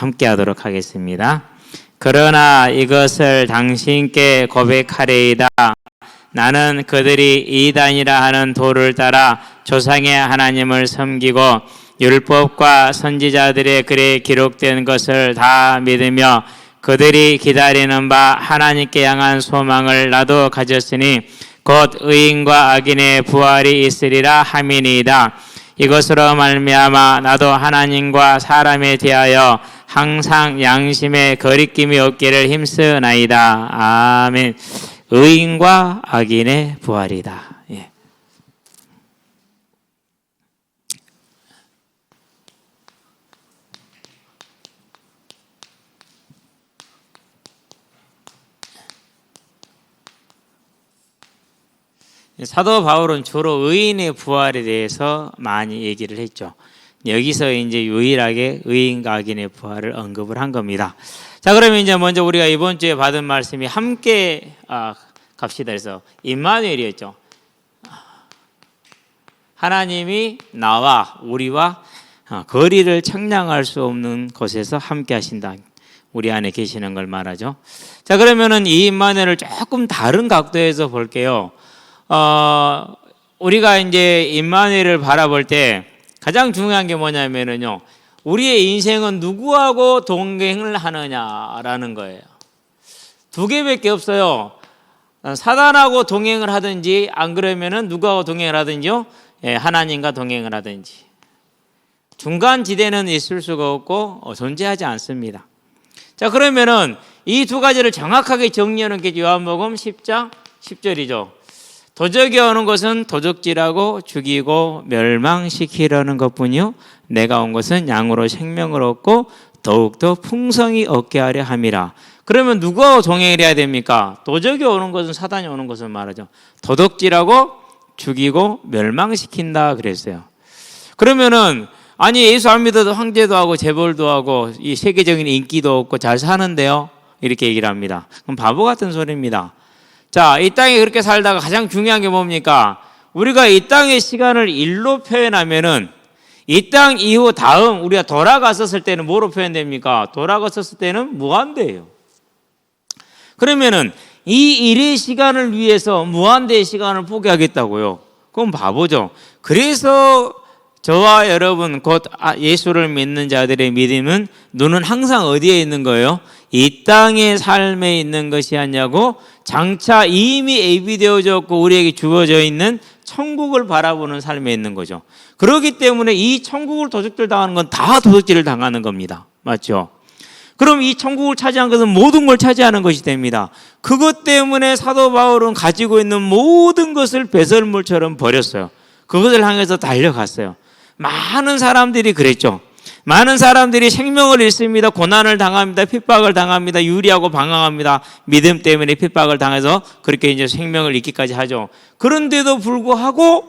함께 하도록 하겠습니다. 그러나 이것을 당신께 고백하리이다. 나는 그들이 이단이라 하는 도를 따라 조상의 하나님을 섬기고 율법과 선지자들의 글에 기록된 것을 다 믿으며 그들이 기다리는 바 하나님께 향한 소망을 나도 가졌으니 곧 의인과 악인의 부활이 있으리라 함이니이다. 이것으로 말미암아 나도 하나님과 사람에 대하여 항상 양심에 거리낌이 없기를 힘쓰나이다. 아멘. 의인과 악인의 부활이다. 예. 사도 바울은 주로 의인의 부활에 대해서 많이 얘기를 했죠. 여기서 이제 유일하게 의인과 악인의 부활을 언급을 한 겁니다. 자, 그러면 이제 먼저 우리가 이번 주에 받은 말씀이 함께 갑시다. 그래서 임마누엘이었죠. 하나님이 나와 우리와 거리를 청량할 수 없는 곳에서 함께 하신다. 우리 안에 계시는 걸 말하죠. 자, 그러면은 이 임마누엘을 조금 다른 각도에서 볼게요. 우리가 이제 임마누엘을 바라볼 때 가장 중요한 게 뭐냐면은요, 우리의 인생은 누구하고 동행을 하느냐라는 거예요. 두 개밖에 없어요. 사단하고 동행을 하든지, 안 그러면은 누구하고 동행을 하든지요, 하나님과 동행을 하든지. 중간 지대는 있을 수가 없고 존재하지 않습니다. 자, 그러면은 이 두 가지를 정확하게 정리하는 게 요한복음 10장 10절이죠. 도적이 오는 것은 도적질하고 죽이고 멸망시키려는 것뿐이요 내가 온 것은 양으로 생명을 얻고 더욱더 풍성히 얻게 하려 함이라. 그러면 누구하고 동행을 해야 됩니까? 도적이 오는 것은, 사단이 오는 것은 말하죠. 도둑질하고 죽이고 멸망시킨다 그랬어요. 그러면은 아니 예수 안 믿어도 황제도 하고 재벌도 하고 이 세계적인 인기도 없고 잘 사는데요, 이렇게 얘기를 합니다. 그럼 바보 같은 소리입니다. 자, 이 땅에 그렇게 살다가 가장 중요한 게 뭡니까? 우리가 이 땅의 시간을 일로 표현하면은 이 땅 이후 다음 우리가 돌아갔었을 때는 뭐로 표현됩니까? 돌아갔었을 때는 무한대예요. 그러면은 이 일의 시간을 위해서 무한대의 시간을 포기하겠다고요? 그건 바보죠. 그래서 저와 여러분 곧 예수를 믿는 자들의 믿음은 눈은 항상 어디에 있는 거예요? 이 땅의 삶에 있는 것이 아니냐고, 장차 이미 예비되어졌고 우리에게 주어져 있는 천국을 바라보는 삶에 있는 거죠. 그렇기 때문에 이 천국을 도둑질 당하는 건 다 도둑질을 당하는 겁니다. 맞죠? 그럼 이 천국을 차지한 것은 모든 걸 차지하는 것이 됩니다. 그것 때문에 사도 바울은 가지고 있는 모든 것을 배설물처럼 버렸어요. 그것을 향해서 달려갔어요. 많은 사람들이 그랬죠. 많은 사람들이 생명을 잃습니다. 고난을 당합니다. 핍박을 당합니다. 유리하고 방황합니다. 믿음 때문에 핍박을 당해서 그렇게 이제 생명을 잃기까지 하죠. 그런데도 불구하고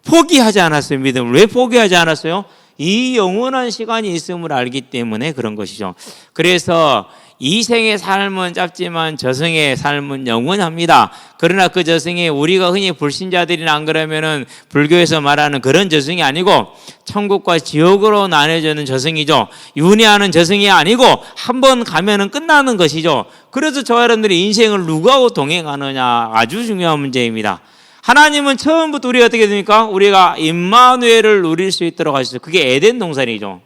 포기하지 않았어요. 믿음을. 왜 포기하지 않았어요? 이 영원한 시간이 있음을 알기 때문에 그런 것이죠. 그래서 이 생의 삶은 짧지만 저승의 삶은 영원합니다. 그러나 그 저승이 우리가 흔히 불신자들이나 안 그러면은 불교에서 말하는 그런 저승이 아니고 천국과 지옥으로 나눠지는 저승이죠. 윤회하는 저승이 아니고 한 번 가면은 끝나는 것이죠. 그래서 저와 여러분들이 인생을 누구하고 동행하느냐 아주 중요한 문제입니다. 하나님은 처음부터 우리가 어떻게 됩니까? 우리가 임마누엘을 누릴 수 있도록 하셨어요. 그게 에덴 동산이죠.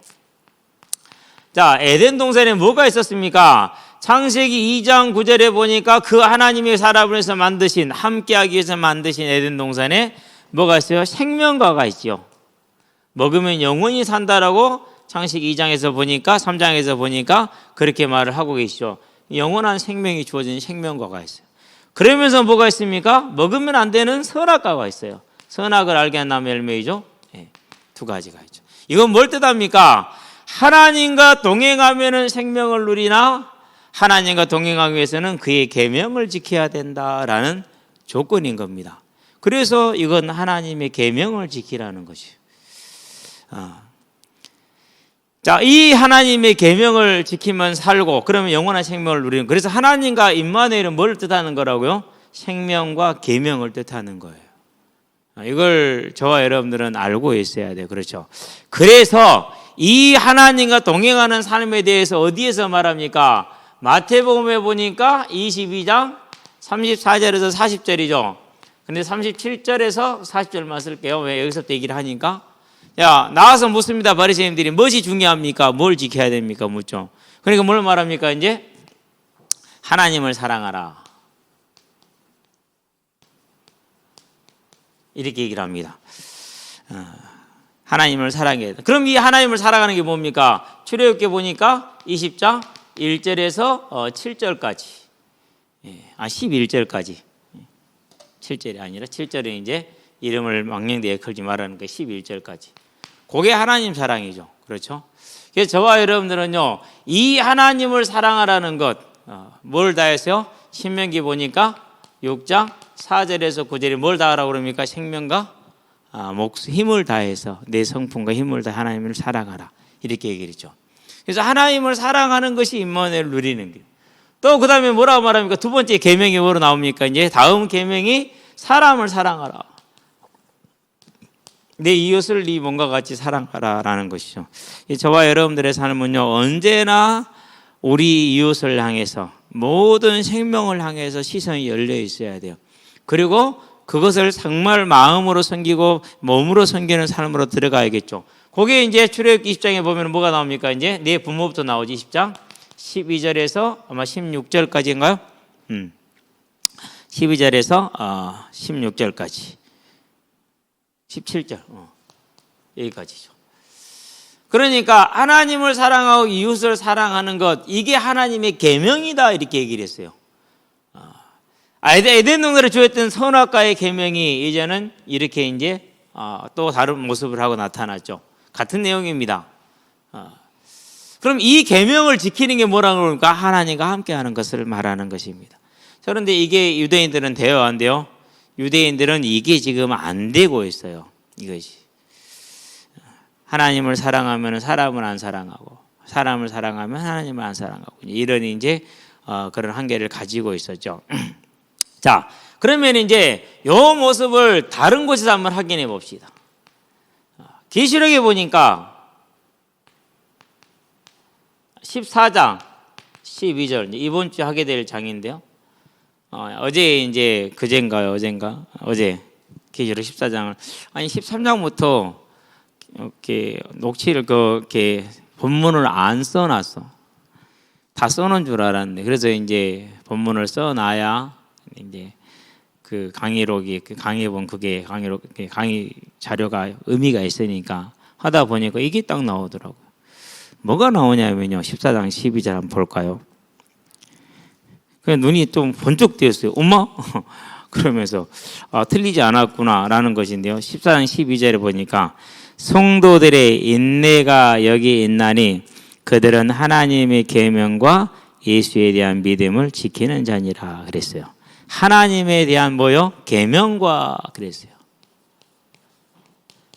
자, 에덴 동산에 뭐가 있었습니까? 창세기 2장 9절에 보니까 그 하나님의 사람을 위해서 만드신, 함께하기 위해서 만드신 에덴 동산에 뭐가 있어요? 생명과가 있죠. 먹으면 영원히 산다라고 창세기 2장에서 보니까, 3장에서 보니까 그렇게 말을 하고 계시죠. 영원한 생명이 주어진 생명과가 있어요. 그러면서 뭐가 있습니까? 먹으면 안 되는 선악과가 있어요. 선악을 알게 한 나무 열매이죠. 두 가지가 있죠. 이건 뭘 뜻합니까? 하나님과 동행하면 생명을 누리나 하나님과 동행하기 위해서는 그의 계명을 지켜야 된다라는 조건인 겁니다. 그래서 이건 하나님의 계명을 지키라는 것이에요. 자, 이 하나님의 계명을 지키면 살고 그러면 영원한 생명을 누리는, 그래서 하나님과 임마누엘은 뭘 뜻하는 거라고요? 생명과 계명을 뜻하는 거예요. 이걸 저와 여러분들은 알고 있어야 돼요. 그렇죠? 그래서 이 하나님과 동행하는 삶에 대해서 어디에서 말합니까? 마태복음에 보니까 22장 34절에서 40절이죠. 근데 37절에서 40절만 쓸게요. 왜 여기서부터 얘기를 하니까. 야, 나와서 묻습니다. 바리새인들이 무엇이 중요합니까? 뭘 지켜야 됩니까? 묻죠. 그러니까 뭘 말합니까? 이제 하나님을 사랑하라. 이렇게 얘기를 합니다. 하나님을 사랑해야 돼. 그럼 이 하나님을 사랑하는 게 뭡니까? 출애굽기 보니까 20장 1절에서 7절까지. 11절까지. 7절이 아니라 7절에 이제 이름을 망령되게 걸지 말라는 게 11절까지. 그게 하나님 사랑이죠. 그렇죠? 그래서 저와 여러분들은요, 이 하나님을 사랑하라는 것, 뭘 다해서요? 신명기 보니까 6장 4절에서 9절에 뭘 다하라고 그럽니까? 생명과 힘을 다해서 내 성품과 힘을 다해 하나님을 사랑하라. 이렇게 얘기를 했죠. 그래서 하나님을 사랑하는 것이 임마누엘을 누리는 길. 또 그 다음에 뭐라고 말합니까? 두 번째 계명이 뭐로 나옵니까? 이제 다음 계명이 사람을 사랑하라. 내 이웃을 네 몸과 같이 사랑하라라는 것이죠. 저와 여러분들의 삶은요, 언제나 우리 이웃을 향해서 모든 생명을 향해서 시선이 열려 있어야 돼요. 그리고 그것을 정말 마음으로 섬기고 몸으로 섬기는 삶으로 들어가야겠죠. 그게 이제 출애굽기 20장에 보면 뭐가 나옵니까? 이제 내 부모부터 나오지. 10장 12절에서 아마 16절까지인가요? 12절에서 16절까지 17절 여기까지죠. 그러니까 하나님을 사랑하고 이웃을 사랑하는 것, 이게 하나님의 계명이다 이렇게 얘기를 했어요. 에덴 동산에 주었던 선악과의 계명이 이제는 이렇게 이제 또 다른 모습을 하고 나타났죠. 같은 내용입니다. 그럼 이 계명을 지키는 게 뭐라고 그러니까 하나님과 함께하는 것을 말하는 것입니다. 그런데 이게 유대인들은 돼요, 안 돼요? 유대인들은 이게 지금 안 되고 있어요. 이것이 하나님을 사랑하면 사람을 안 사랑하고, 사람을 사랑하면 하나님을 안 사랑하고, 이런 이제 그런 한계를 가지고 있었죠. 자, 그러면 이제 이 모습을 다른 곳에서 한번 확인해 봅시다. 계시록에 보니까 14장 12절, 이번 주 하게 될 장인데요. 어제 이제 그젠가요, 어젠가? 어제 계시록 14장을, 아니 13장부터 이렇게 녹취를 이렇게 본문을 안 써놨어. 다 써놓은 줄 알았는데, 그래서 이제 본문을 써놔야 이제 그 강의록이, 그 강의본 그게 강의 자료가 의미가 있으니까 하다 보니까 이게 딱 나오더라고요. 뭐가 나오냐면요, 14장 12절 한번 볼까요? 그냥 눈이 좀 번쩍 뜨였어요. 엄마? 그러면서 틀리지 않았구나라는 것인데요. 14장 12절에 보니까 성도들의 인내가 여기 있나니 그들은 하나님의 계명과 예수에 대한 믿음을 지키는 자니라 그랬어요. 하나님에 대한 뭐요? 계명과 그랬어요.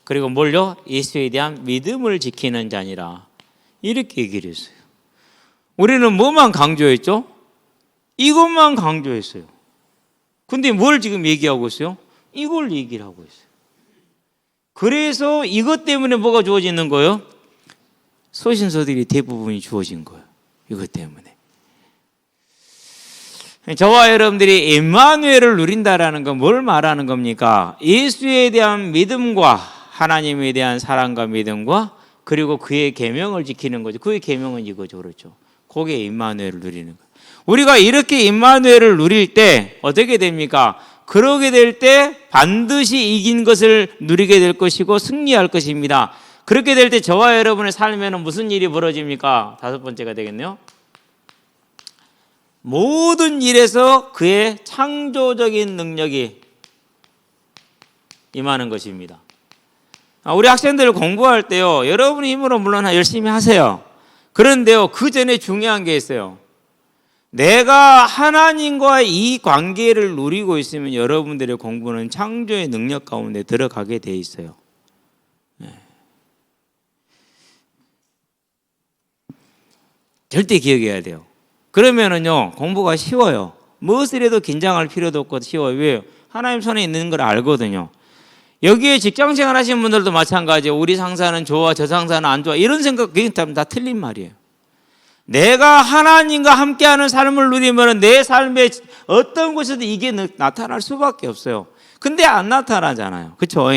그리고 뭘요? 예수에 대한 믿음을 지키는 자니라 이렇게 얘기를 했어요. 우리는 뭐만 강조했죠? 이것만 강조했어요. 근데 뭘 지금 얘기하고 있어요? 이걸 얘기를 하고 있어요. 그래서 이것 때문에 뭐가 주어지는 거예요? 소신서들이 대부분이 주어진 거예요. 이것 때문에. 저와 여러분들이 임마누엘을 누린다라는 건 뭘 말하는 겁니까? 예수에 대한 믿음과 하나님에 대한 사랑과 믿음과 그리고 그의 계명을 지키는 거죠. 그의 계명은 이거죠. 그렇죠. 그게 임마누엘을 누리는 거예요. 우리가 이렇게 임마누엘을 누릴 때 어떻게 됩니까? 그러게 될 때 반드시 이긴 것을 누리게 될 것이고 승리할 것입니다. 그렇게 될 때 저와 여러분의 삶에는 무슨 일이 벌어집니까? 다섯 번째가 되겠네요. 모든 일에서 그의 창조적인 능력이 임하는 것입니다. 우리 학생들 공부할 때요, 여러분의 힘으로 물론 열심히 하세요. 그런데요, 그 전에 중요한 게 있어요. 내가 하나님과 이 관계를 누리고 있으면 여러분들의 공부는 창조의 능력 가운데 들어가게 돼 있어요. 절대 기억해야 돼요. 그러면은요, 공부가 쉬워요. 무엇을 해도 긴장할 필요도 없고 쉬워요. 왜요? 하나님 손에 있는 걸 알거든요. 여기에 직장생활 하시는 분들도 마찬가지예요. 우리 상사는 좋아, 저 상사는 안 좋아. 이런 생각, 그게 다 틀린 말이에요. 내가 하나님과 함께하는 삶을 누리면 내 삶의 어떤 곳에도 이게 나타날 수밖에 없어요. 근데 안 나타나잖아요. 그쵸?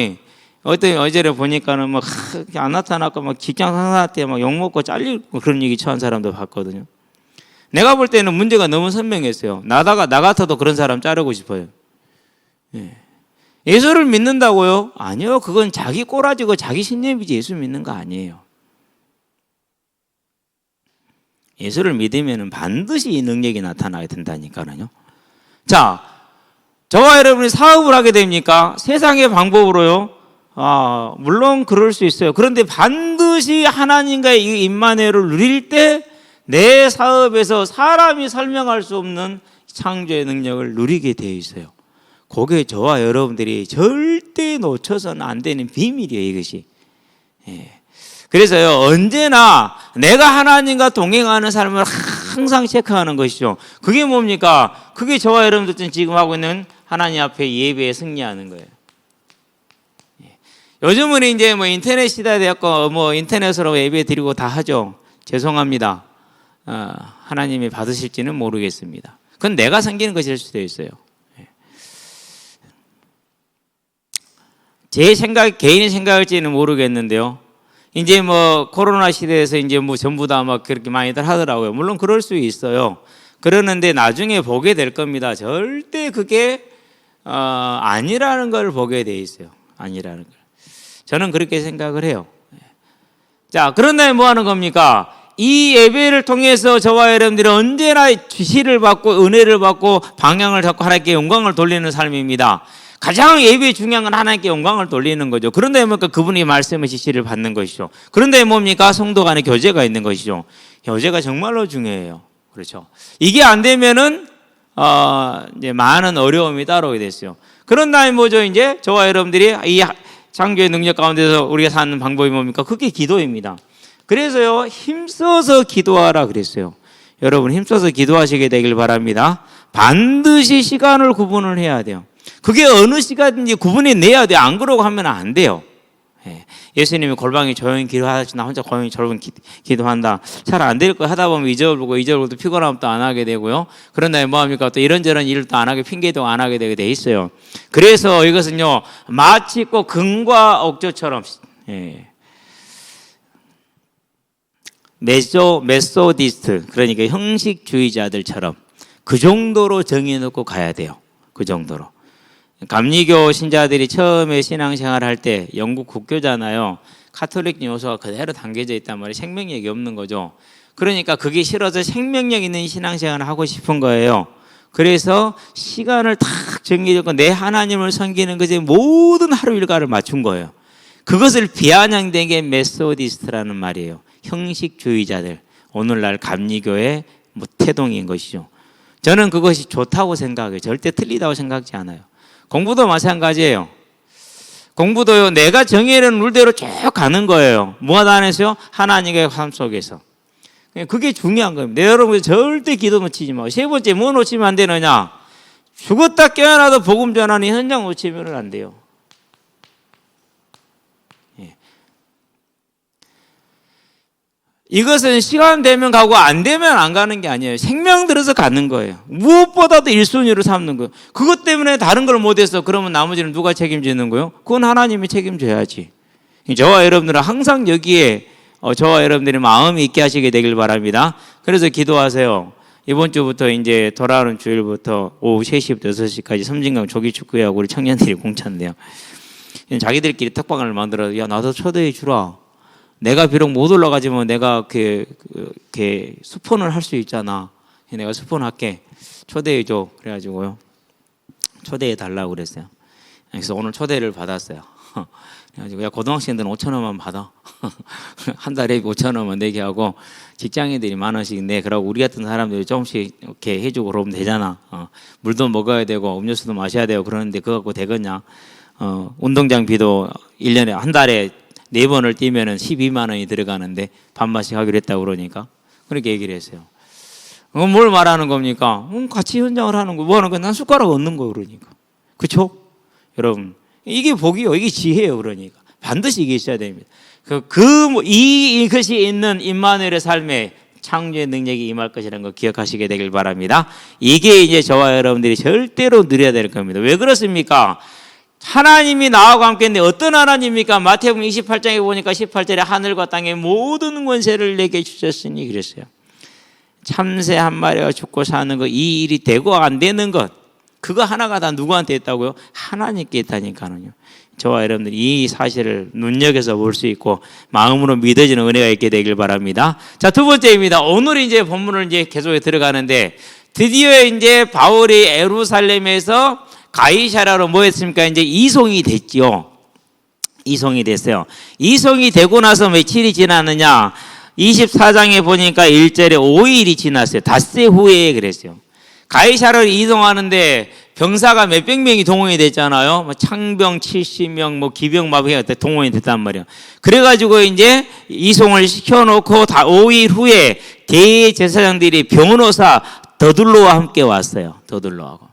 어제를 보니까는 막 안 나타났고 막 직장 상사한테 막 욕먹고 잘리고 그런 얘기 처한 사람도 봤거든요. 내가 볼 때는 문제가 너무 선명했어요. 나 같아도 그런 사람 자르고 싶어요. 예수를 믿는다고요? 아니요. 그건 자기 꼬라지고 자기 신념이지 예수 믿는 거 아니에요. 예수를 믿으면 반드시 이 능력이 나타나게 된다니까요. 자, 저와 여러분이 사업을 하게 됩니까? 세상의 방법으로요? 물론 그럴 수 있어요. 그런데 반드시 하나님과의 이 임마누엘을 누릴 때 내 사업에서 사람이 설명할 수 없는 창조의 능력을 누리게 되어 있어요. 그게 저와 여러분들이 절대 놓쳐서는 안 되는 비밀이에요, 이것이. 그래서요, 언제나 내가 하나님과 동행하는 삶을 항상 체크하는 것이죠. 그게 뭡니까? 그게 저와 여러분들 지금 하고 있는 하나님 앞에 예배에 승리하는 거예요. 요즘은 이제 뭐 인터넷 시대가 되었고, 뭐 인터넷으로 예배 드리고 다 하죠. 죄송합니다. 하나님이 받으실지는 모르겠습니다. 그건 내가 섬기는 것일 수도 있어요. 제 생각, 개인의 생각일지는 모르겠는데요. 이제 뭐 코로나 시대에서 이제 뭐 전부 다 막 그렇게 많이들 하더라고요. 물론 그럴 수 있어요. 그러는데 나중에 보게 될 겁니다. 절대 그게 아니라는 걸 보게 돼 있어요. 아니라는 걸. 저는 그렇게 생각을 해요. 자, 그런다면 뭐 하는 겁니까? 이 예배를 통해서 저와 여러분들은 언제나 지시를 받고 은혜를 받고 방향을 잡고 하나님께 영광을 돌리는 삶입니다. 가장 예배의 중요한 건 하나님께 영광을 돌리는 거죠. 그런데 뭡니까? 그분이 말씀의 지시를 받는 것이죠. 그런데 뭡니까? 성도 간의 교제가 있는 것이죠. 교제가 정말로 중요해요. 그렇죠. 이게 안 되면은 이제 많은 어려움이 따라오게 됐어요. 그런 다음에 뭐죠? 이제 저와 여러분들이 이 창조의 능력 가운데서 우리가 사는 방법이 뭡니까? 그게 기도입니다. 그래서요, 힘써서 기도하라 그랬어요. 여러분 힘써서 기도하시게 되길 바랍니다. 반드시 시간을 구분을 해야 돼요. 그게 어느 시간인지 구분해 내야 돼요. 안 그러고 하면 안 돼요. 예수님이 골방에 조용히 기도하시, 나 혼자 조용히 기도한다. 잘 안 될 거 하다 보면 잊어버리고 또 피곤하면 또 안 하게 되고요. 그런 다음에 뭐합니까? 또 이런저런 일을 또 안 하게, 핑계도 안 하게 되게 돼 있어요. 그래서 이것은요, 마치 꼭 금과 옥조처럼, 메소디스트, 그러니까 형식주의자들처럼 그 정도로 정해놓고 가야 돼요. 그 정도로. 감리교 신자들이 처음에 신앙생활을 할 때 영국 국교잖아요. 카톨릭 요소가 그대로 담겨져 있단 말이에요. 생명력이 없는 거죠. 그러니까 그게 싫어서 생명력 있는 신앙생활을 하고 싶은 거예요. 그래서 시간을 탁 정해놓고 내 하나님을 섬기는 것에 모든 하루 일과를 맞춘 거예요. 그것을 비아냥된 게 메소디스트라는 말이에요. 형식주의자들, 오늘날 감리교의 태동인 것이죠. 저는 그것이 좋다고 생각해요. 절대 틀리다고 생각하지 않아요. 공부도 마찬가지예요. 공부도요, 내가 정해놓은 룰대로 쭉 가는 거예요. 무엇 안에서요? 하나님의 삶 속에서. 그게 중요한 겁니다. 여러분 절대 기도 놓치지 마. 세 번째, 뭐 놓치면 안 되느냐? 죽었다 깨어나도 복음 전하는 현장 놓치면 안 돼요. 이것은 시간 되면 가고 안 되면 안 가는 게 아니에요. 생명 들어서 가는 거예요. 무엇보다도 1순위로 삼는 거예요. 그것 때문에 다른 걸 못해서 그러면 나머지는 누가 책임지는 거예요? 그건 하나님이 책임져야지. 저와 여러분들은 항상 여기에 저와 여러분들이 마음이 있게 하시게 되길 바랍니다. 그래서 기도하세요. 이번 주부터 이제 돌아오는 주일부터 오후 3시부터 6시까지 섬진강 조기축구회하고 우리 청년들이 공차인데요. 자기들끼리 특방을 만들어서 야, 나도 초대해 주라. 내가 비록 못 올라가지만 내가 수폰을 할 수 있잖아. 내가 수폰할게. 초대해줘. 그래가지고요. 초대해달라고 그랬어요. 그래서 오늘 초대를 받았어요. 그래가지고 야, 고등학생들은 5,000원만 받아. 한 달에 5,000원만 내게 하고 직장인들이 10,000원씩 내. 그러고 우리 같은 사람들이 조금씩 이렇게 해주고 그러면 되잖아. 물도 먹어야 되고 음료수도 마셔야 되고 그러는데 그거 갖고 되겠냐. 운동장비도 1년에 한 달에 4번을 뛰면은 12만 원이 들어가는데 반만씩 하기로 했다고 그러니까 그렇게 얘기를 했어요. 뭘 말하는 겁니까? 같이 현장을 하는 거. 뭐 하는 거야? 난 숟가락 얻는 거 그러니까. 그쵸? 여러분, 이게 복이요. 이게 지혜예요. 그러니까 반드시 이게 있어야 됩니다. 이것이 있는 임마누엘의 삶에 창조의 능력이 임할 것이라는 거 기억하시게 되길 바랍니다. 이게 이제 저와 여러분들이 절대로 누려야 될 겁니다. 왜 그렇습니까? 하나님이 나하고 함께 했는데 어떤 하나님입니까? 마태복음 28장에 보니까 18절에 하늘과 땅의 모든 권세를 내게 주셨으니 그랬어요. 참새 한 마리가 죽고 사는 것, 이 일이 되고 안 되는 것, 그거 하나가 다 누구한테 있다고요? 하나님께 있다니까요. 저와 여러분들이 이 사실을 눈여겨서 볼 수 있고 마음으로 믿어지는 은혜가 있게 되길 바랍니다. 자, 두 번째입니다. 오늘 이제 본문을 이제 계속해 들어가는데 드디어 이제 바울이 예루살렘에서 가이사랴로 뭐 했습니까? 이제 이송이 됐지요. 이송이 됐어요. 이송이 되고 나서 며칠이 지났느냐? 24장에 보니까 1절에 5일이 지났어요. 닷새 후에 그랬어요. 가이사랴로 이동하는데 병사가 몇백 명이 동원이 됐잖아요. 창병 70명, 기병 마병이 동원이 됐단 말이에요. 그래가지고 이제 이송을 시켜놓고 5일 후에 대제사장들이 변호사 더둘로와 함께 왔어요. 더둘로하고.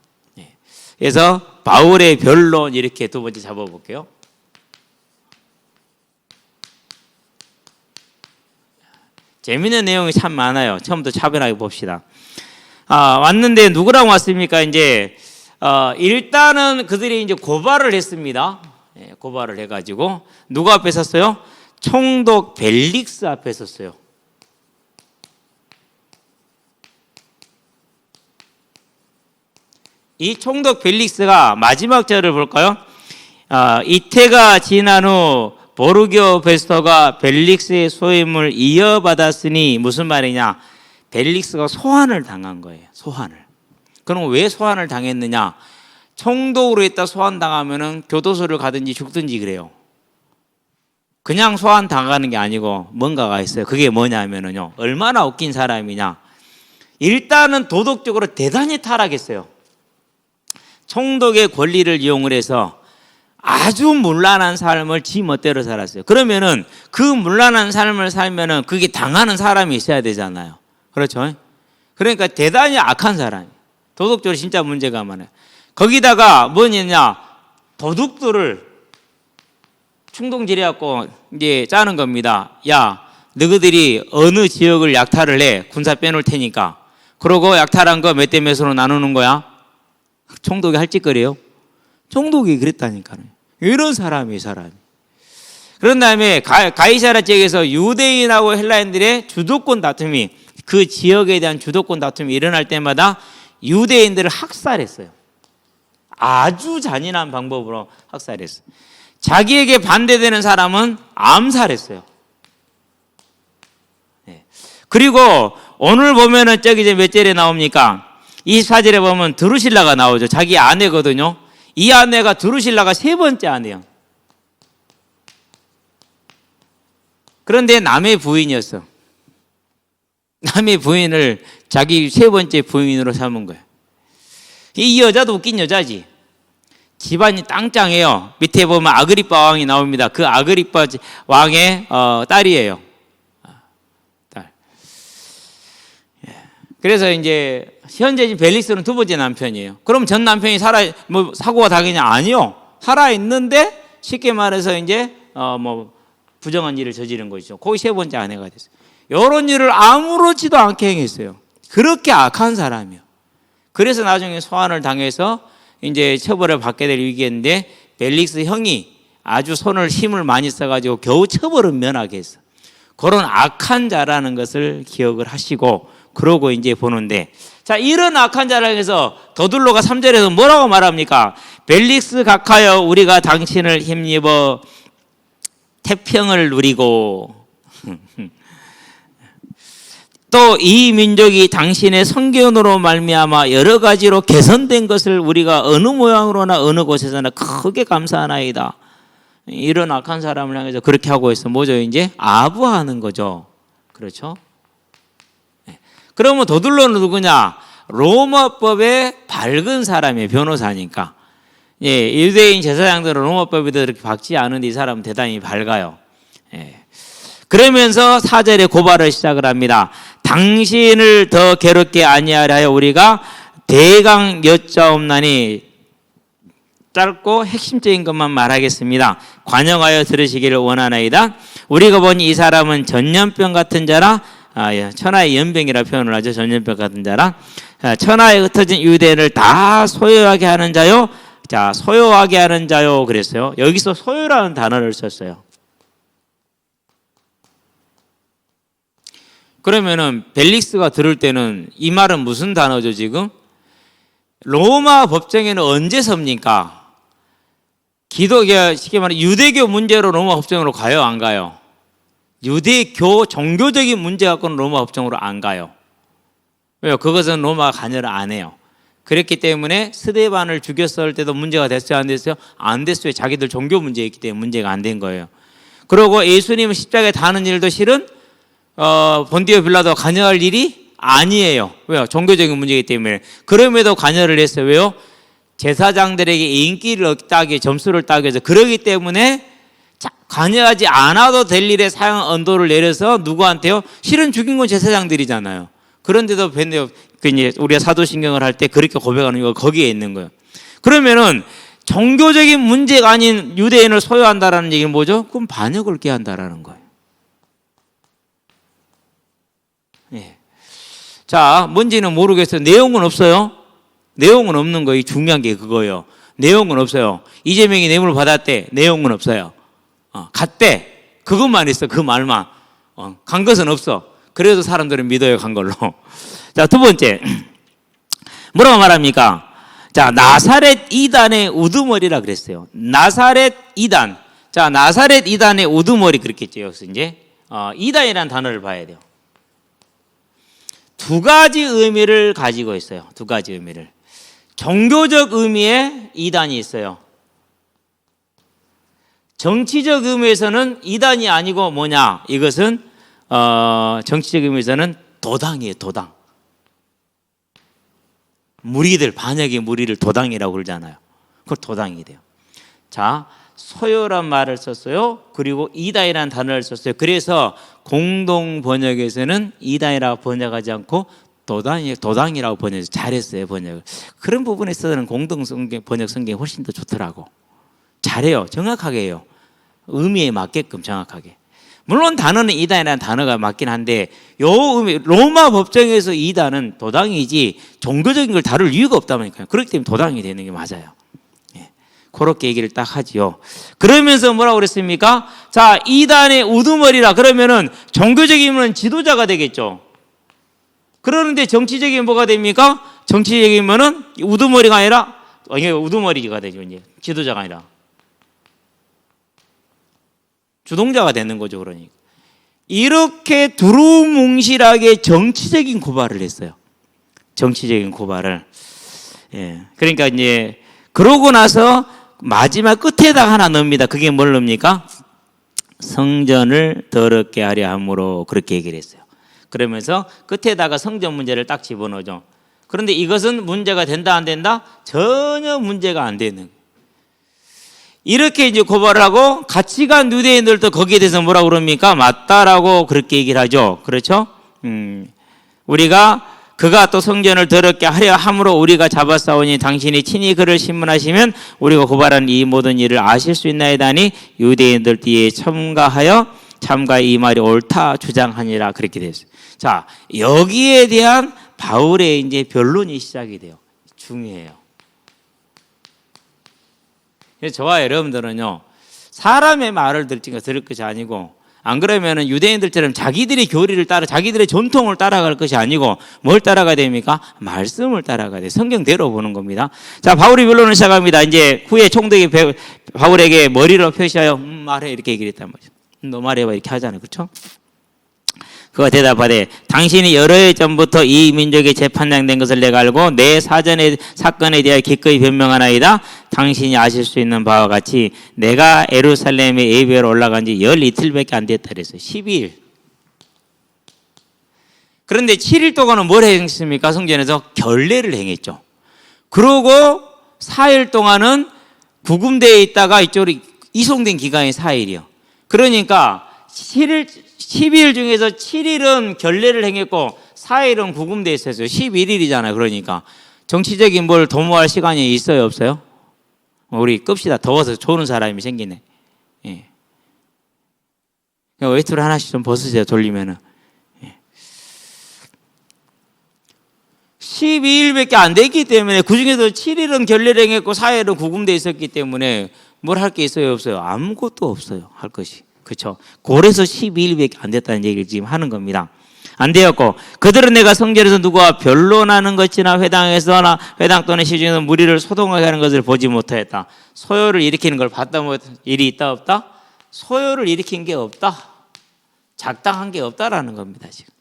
그래서 바울의 변론 이렇게 두 번째 잡아볼게요. 재미있는 내용이 참 많아요. 처음부터 차분하게 봅시다. 왔는데 누구랑 왔습니까? 이제 일단은 그들이 이제 고발을 했습니다. 고발을 해가지고 누구 앞에 섰어요? 총독 벨릭스 앞에 섰어요. 이 총독 벨릭스가 마지막 절을 볼까요? 이태가 지난 후 보르기오 베스터가 벨릭스의 소임을 이어받았으니 무슨 말이냐? 벨릭스가 소환을 당한 거예요. 소환을. 그럼 왜 소환을 당했느냐? 총독으로 있다 소환당하면은 교도소를 가든지 죽든지 그래요. 그냥 소환당하는 게 아니고 뭔가가 있어요. 그게 뭐냐면은요. 얼마나 웃긴 사람이냐? 일단은 도덕적으로 대단히 타락했어요. 총독의 권리를 이용을 해서 아주 문란한 삶을 지 멋대로 살았어요. 그러면은 그 문란한 삶을 살면은 그게 당하는 사람이 있어야 되잖아요. 그렇죠? 그러니까 대단히 악한 사람이. 도덕적으로 진짜 문제가 많아요. 거기다가 뭐냐냐? 도둑들을 충동질해갖고 이제 짜는 겁니다. 야, 너희들이 어느 지역을 약탈을 해? 군사 빼놓을 테니까. 그러고 약탈한 거 몇 대 몇으로 나누는 거야? 총독이 할 짓거리요? 총독이 그랬다니까요. 이런 사람이. 그런 다음에 가이사랴 지역에서 유대인하고 헬라인들의 주도권 다툼이, 그 지역에 대한 주도권 다툼이 일어날 때마다 유대인들을 학살했어요. 아주 잔인한 방법으로 학살했어요. 자기에게 반대되는 사람은 암살했어요. 그리고 오늘 보면은 저기 이제 몇 절에 나옵니까? 24절에 보면 드루실라가 나오죠. 자기 아내거든요. 이 아내가 드루실라가 세 번째 아내요. 그런데 남의 부인이었어. 남의 부인을 자기 세 번째 부인으로 삼은 거예요. 이 여자도 웃긴 여자지. 집안이 땅짱해요. 밑에 보면 아그리빠 왕이 나옵니다. 그 아그리빠 왕의 딸이에요. 딸. 그래서 이제 현재 벨릭스는 두 번째 남편이에요. 그럼 전 남편이 사고가 당했냐? 아니요. 살아 있는데 쉽게 말해서 이제 부정한 일을 저지른 것이죠. 거기 세 번째 아내가 됐어요. 이런 일을 아무렇지도 않게 행했어요. 그렇게 악한 사람이요. 그래서 나중에 소환을 당해서 이제 처벌을 받게 될 위기였는데 벨릭스 형이 아주 힘을 많이 써가지고 겨우 처벌을 면하게 했어. 그런 악한 자라는 것을 기억을 하시고 그러고 이제 보는데, 자, 이런 악한 자를 해서 더둘로가 3절에서 뭐라고 말합니까? 벨릭스 각하여 우리가 당신을 힘입어 태평을 누리고 또 이 민족이 당신의 선견으로 말미암아 여러 가지로 개선된 것을 우리가 어느 모양으로나 어느 곳에서나 크게 감사하나이다. 이런 악한 사람을 향해서 그렇게 하고 있어. 뭐죠? 이제 아부하는 거죠. 그렇죠? 그러면 더둘로는 누구냐? 로마법에 밝은 사람의 변호사니까. 유대인 제사장들은 로마법에 그렇게 밝지 않은데 이 사람은 대단히 밝아요. 그러면서 4절에 고발을 시작을 합니다. 당신을 더 괴롭게 아니하려 하여 우리가 대강 여짜옵나니 짧고 핵심적인 것만 말하겠습니다. 관용하여 들으시기를 원하나이다. 우리가 보니 이 사람은 전염병 같은 자라, 천하의 연병이라 표현을 하죠. 전염병 같은 자라. 천하에 흩어진 유대인을 다 소유하게 하는 자요. 자, 소유하게 하는 자요 그랬어요. 여기서 소유라는 단어를 썼어요. 그러면은 벨릭스가 들을 때는 이 말은 무슨 단어죠 지금? 로마 법정에는 언제 섭니까? 쉽게 말해 유대교 문제로 로마 법정으로 가요, 안 가요? 유대교 종교적인 문제 갖고는 로마 법정으로 안 가요. 왜요? 그것은 로마가 관여를 안 해요. 그랬기 때문에 스데반을 죽였을 때도 문제가 됐어요, 안 됐어요? 안 됐어요. 자기들 종교 문제였기 때문에 문제가 안 된 거예요. 그리고 예수님을 십자가에 다는 일도 실은 본디오 빌라도가 관여할 일이 아니에요. 왜요? 종교적인 문제이기 때문에. 그럼에도 관여를 했어요. 왜요? 제사장들에게 인기를 따기, 점수를 따기 위해서. 그러기 때문에 관여하지 않아도 될 일에 사형 언도를 내려서 누구한테요? 실은 죽인 건 제사장들이잖아요. 그런데도 우리가 사도신경을 할 때 그렇게 고백하는 이유가 거기에 있는 거예요. 그러면은 종교적인 문제가 아닌 유대인을 소유한다라는 얘기는 뭐죠? 그럼 반역을 꾀한다라는 거예요. 예. 자, 뭔지는 모르겠어요. 내용은 없어요. 내용은 없는 거예요. 중요한 게 그거예요. 내용은 없어요. 이재명이 뇌물 받았대. 내용은 없어요. 갔대. 그것만 있어. 그 말만. 간 것은 없어. 그래도 사람들은 믿어요. 간 걸로. 자, 두 번째. 뭐라고 말합니까? 자, 나사렛 이단의 우두머리라 그랬어요. 나사렛 이단. 자, 나사렛 이단의 우두머리 그랬겠죠. 여기서 이제 이단이라는 단어를 봐야 돼요. 두 가지 의미를 가지고 있어요. 두 가지 의미를. 종교적 의미의 이단이 있어요. 정치적 의미에서는 이단이 아니고 뭐냐? 이것은 정치적 의미에서는 도당이에요. 도당. 무리들, 반역의 무리를 도당이라고 그러잖아요. 그걸 도당이 돼요. 자, 소요란 말을 썼어요. 그리고 이단이라는 단어를 썼어요. 그래서 공동 번역에서는 이단이라고 번역하지 않고 도당이라고 번역해서 잘했어요. 번역을. 그런 부분에 있어서는 공동 번역 성경이 훨씬 더 좋더라고. 잘해요. 정확하게 해요. 의미에 맞게끔 정확하게. 물론 단어는 이단이라는 단어가 맞긴 한데 요 의미, 로마 법정에서 이단은 도당이지 종교적인 걸 다룰 이유가 없다니까요. 그렇기 때문에 도당이 되는 게 맞아요. 예. 그렇게 얘기를 딱 하지요. 그러면서 뭐라고 그랬습니까? 자, 이단의 우두머리라 그러면은 종교적이면 지도자가 되겠죠. 그러는데 정치적인 뭐가 됩니까? 정치적이면은 우두머리가 아니라 우두머리가 되죠. 이제 지도자가 아니라 주동자가 되는 거죠. 그러니까 이렇게 두루뭉실하게 정치적인 고발을 했어요. 정치적인 고발을. 예. 그러니까 이제 그러고 나서 마지막 끝에다가 하나 넣습니다. 그게 뭘 넣습니까? 성전을 더럽게 하려 함으로 그렇게 얘기를 했어요. 그러면서 끝에다가 성전 문제를 딱 집어넣죠. 그런데 이것은 문제가 된다 안 된다? 전혀 문제가 안 되는. 이렇게 이제 고발을 하고 같이 간 유대인들도 거기에 대해서 뭐라고 그럽니까? 맞다라고 그렇게 얘기를 하죠. 그렇죠? 그가 또 성전을 더럽게 하려 함으로 우리가 잡아싸우니 당신이 친히 그를 신문하시면 우리가 고발한 이 모든 일을 아실 수 있나이다니 유대인들 뒤에 참가 이 말이 옳다 주장하니라 그렇게 됐어요. 자, 여기에 대한 바울의 이제 변론이 시작이 돼요. 중요해요. 그래서 저와 여러분들은요, 사람의 말을 들을 것이 아니고, 안 그러면은 유대인들처럼 자기들의 교리를 자기들의 전통을 따라갈 것이 아니고, 뭘 따라가야 됩니까? 말씀을 따라가야 돼요. 성경대로 보는 겁니다. 자, 바울이 변론을 시작합니다. 이제 후에 총독이 바울에게 머리로 표시하여, 말해. 이렇게 얘기를 했단 말이죠. 너 말해봐. 이렇게 하잖아요. 그렇죠? 그가 대답하되 당신이 여러 해 전부터 이 민족의 재판장된 것을 내가 알고 내 사건에 대하여 기꺼이 변명하나이다. 당신이 아실 수 있는 바와 같이 내가 예루살렘에 예배로 올라간 지 12일밖에 안 됐다 그랬어요. 12일. 그런데 7일 동안은 뭘 행했습니까? 성전에서 결례를 행했죠. 그러고 4일 동안은 구금대에 있다가 이쪽으로 이송된 기간이 4일이요. 그러니까 12일 중에서 7일은 결례를 행했고 4일은 구금대에 있었어요. 11일이잖아요. 그러니까 정치적인 뭘 도모할 시간이 있어요? 없어요? 우리 끕시다. 더워서 조는 사람이 생기네. 예. 외투를 하나씩 좀 벗으세요. 돌리면은. 예. 12일밖에 안 됐기 때문에 그중에서 7일은 결례를 행했고 4일은 구금되어 있었기 때문에 뭘 할 게 있어요? 없어요? 아무것도 없어요. 할 것이. 그렇죠? 그래서 12일밖에 안 됐다는 얘기를 지금 하는 겁니다. 안 되었고 그들은 내가 성전에서 누구와 변론하는 것이나 회당에서나 회당 또는 시중에서 무리를 소동하게 하는 것을 보지 못하였다. 소요를 일으키는 걸 봤다 뭐 일이 있다 없다? 소요를 일으킨 게 없다. 작당한 게 없다라는 겁니다. 지금.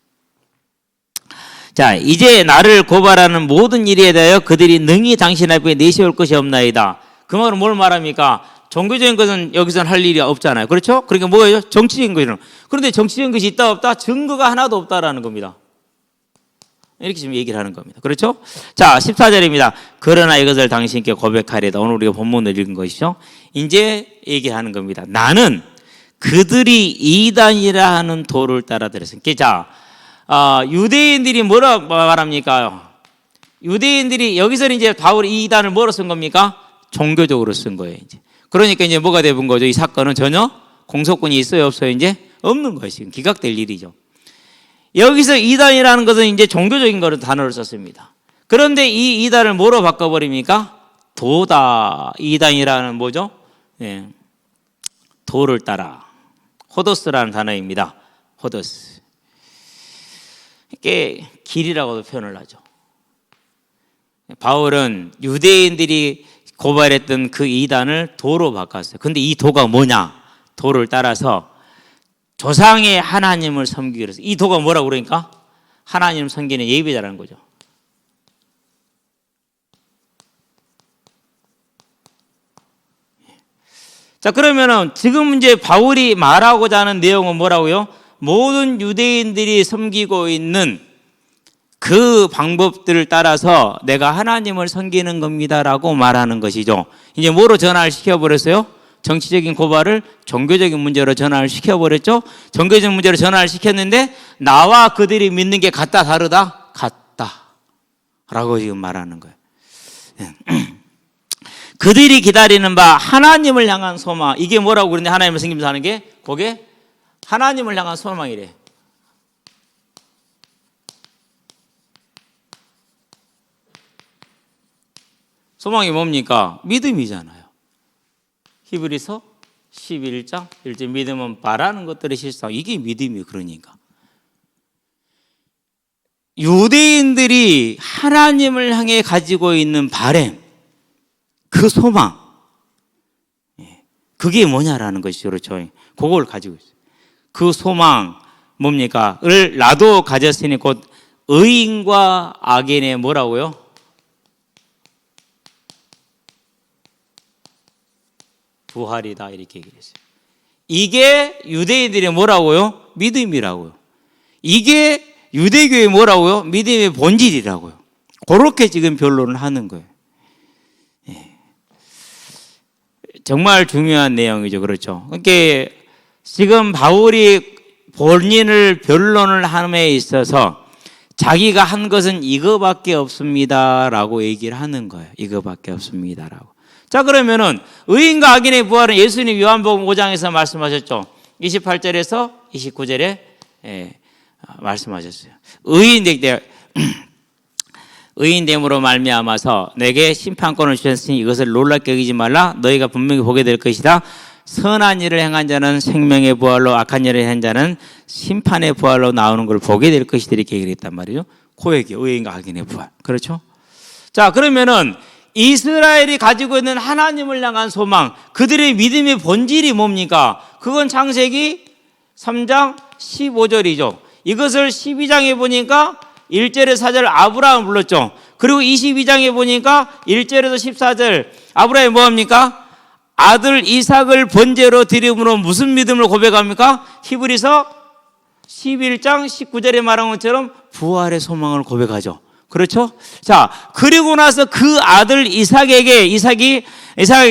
자, 이제 나를 고발하는 모든 일에 대하여 그들이 능히 당신 앞에 내세울 것이 없나이다. 그 말은 뭘 말합니까? 종교적인 것은 여기서는 할 일이 없잖아요. 그렇죠? 그러니까 뭐예요? 정치적인 것이는. 그런데 정치적인 것이 있다 없다? 증거가 하나도 없다라는 겁니다. 이렇게 지금 얘기를 하는 겁니다. 그렇죠? 자, 14절입니다. 그러나 이것을 당신께 고백하리다. 오늘 우리가 본문을 읽은 것이죠. 이제 얘기하는 겁니다. 나는 그들이 이단이라 하는 도를 따라 들었습니다. 자, 유대인들이 뭐라 말합니까? 유대인들이 여기서는 이제 바울이 이단을 뭐로 쓴 겁니까? 종교적으로 쓴 거예요. 이제. 그러니까 이제 뭐가 되는 거죠? 이 사건은 전혀 공소권이 있어요, 없어요? 이제 없는 것이 지금 기각될 일이죠. 여기서 이단이라는 것은 이제 종교적인 거로 단어를 썼습니다. 그런데 이 이단을 뭐로 바꿔버립니까? 도다. 이단이라는 뭐죠? 예. 도를 따라. 호도스라는 단어입니다. 호도스. 이게 길이라고도 표현을 하죠. 바울은 유대인들이 고발했던 그 이단을 도로 바꿨어요. 근데 이 도가 뭐냐? 도를 따라서 조상의 하나님을 섬기기 위해서. 이 도가 뭐라고 그러니까? 하나님 섬기는 예배자라는 거죠. 자, 그러면은 지금 이제 바울이 말하고자 하는 내용은 뭐라고요? 모든 유대인들이 섬기고 있는 그 방법들을 따라서 내가 하나님을 섬기는 겁니다라고 말하는 것이죠. 이제 뭐로 전환을 시켜버렸어요? 정치적인 고발을 종교적인 문제로 전환을 시켜버렸죠. 종교적인 문제로 전환을 시켰는데 나와 그들이 믿는 게 같다 다르다? 같다 라고 지금 말하는 거예요. 그들이 기다리는 바 하나님을 향한 소망. 이게 뭐라고 그러는데 하나님을 섬기면서 하는 게? 그게 하나님을 향한 소망이래. 소망이 뭡니까? 믿음이잖아요. 히브리서 11장 1절 믿음은 바라는 것들의 실상. 이게 믿음이에요. 그러니까 유대인들이 하나님을 향해 가지고 있는 바램, 그 소망, 그게 뭐냐라는 것이죠. 그렇죠? 그걸 가지고 있어요. 그 소망 뭡니까? 을 나도 가졌으니 곧 의인과 악인의 뭐라고요? 부활이다 이렇게 얘기를 했어요. 이게 유대인들이 뭐라고요? 믿음이라고요. 이게 유대교의 뭐라고요? 믿음의 본질이라고요. 그렇게 지금 변론을 하는 거예요. 정말 중요한 내용이죠. 그렇죠? 그러니까 지금 바울이 본인을 변론을 함에 있어서 자기가 한 것은 이거밖에 없습니다라고 얘기를 하는 거예요. 이거밖에 없습니다라고. 자, 그러면은 의인과 악인의 부활은 예수님 요한복음 5장에서 말씀하셨죠. 28절에서 29절에 말씀하셨어요. 의인됨으로 말미암아서 내게 심판권을 주셨으니 이것을 놀랍게 여기지 말라. 너희가 분명히 보게 될 것이다. 선한 일을 행한 자는 생명의 부활로, 악한 일을 행한 자는 심판의 부활로 나오는 걸 보게 될 것이다. 이렇게 얘기를 했단 말이죠. 그 얘기, 의인과 악인의 부활. 그렇죠? 자, 그러면은 이스라엘이 가지고 있는 하나님을 향한 소망, 그들의 믿음의 본질이 뭡니까? 그건 창세기 3장 15절이죠. 이것을 12장에 보니까 1절에서 4절 아브라함을 불렀죠. 그리고 22장에 보니까 1절에서 14절 아브라함이 뭐합니까? 아들 이삭을 번제로 드림으로 무슨 믿음을 고백합니까? 히브리서 11장 19절에 말한 것처럼 부활의 소망을 고백하죠. 그렇죠? 자, 그리고 나서 그 아들 이삭에게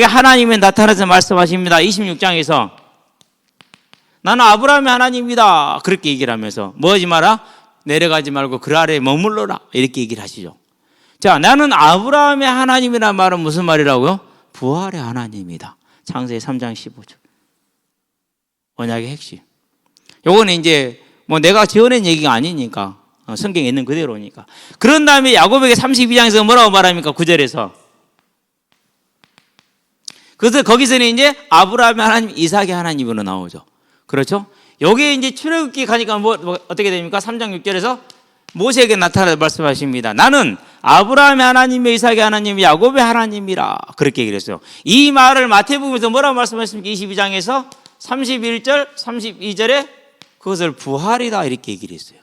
하나님이 나타나서 말씀하십니다. 26장에서 나는 아브라함의 하나님이다. 그렇게 얘기를 하면서 뭐 하지 마라? 내려가지 말고 그 아래에 머물러라. 이렇게 얘기를 하시죠. 자, 나는 아브라함의 하나님이란 말은 무슨 말이라고요? 부활의 하나님이다. 창세기 3장 15절. 언약의 핵심. 요거는 이제 뭐 내가 지어낸 얘기가 아니니까 성경에 있는 그대로니까. 그런 다음에 야고보에게 32장에서 뭐라고 말합니까? 9절에서. 그래서 거기서는 이제 아브라함의 하나님, 이삭의 하나님으로 나오죠. 그렇죠? 여기에 이제 출애굽기 가니까 뭐 어떻게 됩니까? 3장 6절에서 모세에게 나타나 말씀하십니다. 나는 아브라함의 하나님의, 이삭의 하나님, 야곱의 하나님이라. 그렇게 얘기를 했어요. 이 말을 마태복음에서 뭐라고 말씀하십니까? 22장에서 31절, 32절에 그것을 부활이다 이렇게 얘기를 했어요.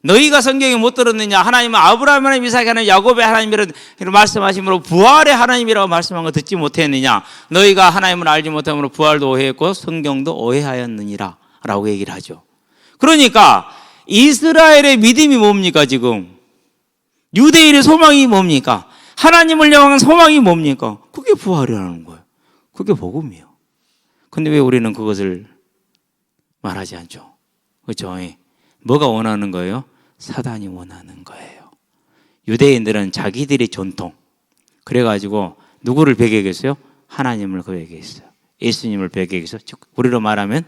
너희가 성경에 못 들었느냐? 하나님은 아브라함의 하나님, 이삭의 하나님, 야곱의 하나님이라고 말씀하시므로 부활의 하나님이라고 말씀한 거 듣지 못했느냐? 너희가 하나님을 알지 못함으로 부활도 오해했고 성경도 오해하였느니라 라고 얘기를 하죠. 그러니까 이스라엘의 믿음이 뭡니까 지금? 유대인의 소망이 뭡니까? 하나님을 향한 소망이 뭡니까? 그게 부활이라는 거예요. 그게 복음이에요. 근데 왜 우리는 그것을 말하지 않죠? 그렇죠? 뭐가 원하는 거예요? 사단이 원하는 거예요. 유대인들은 자기들의 전통, 그래가지고 누구를 배격했어요? 하나님을 배격했어요. 예수님을 배격해서, 우리로 말하면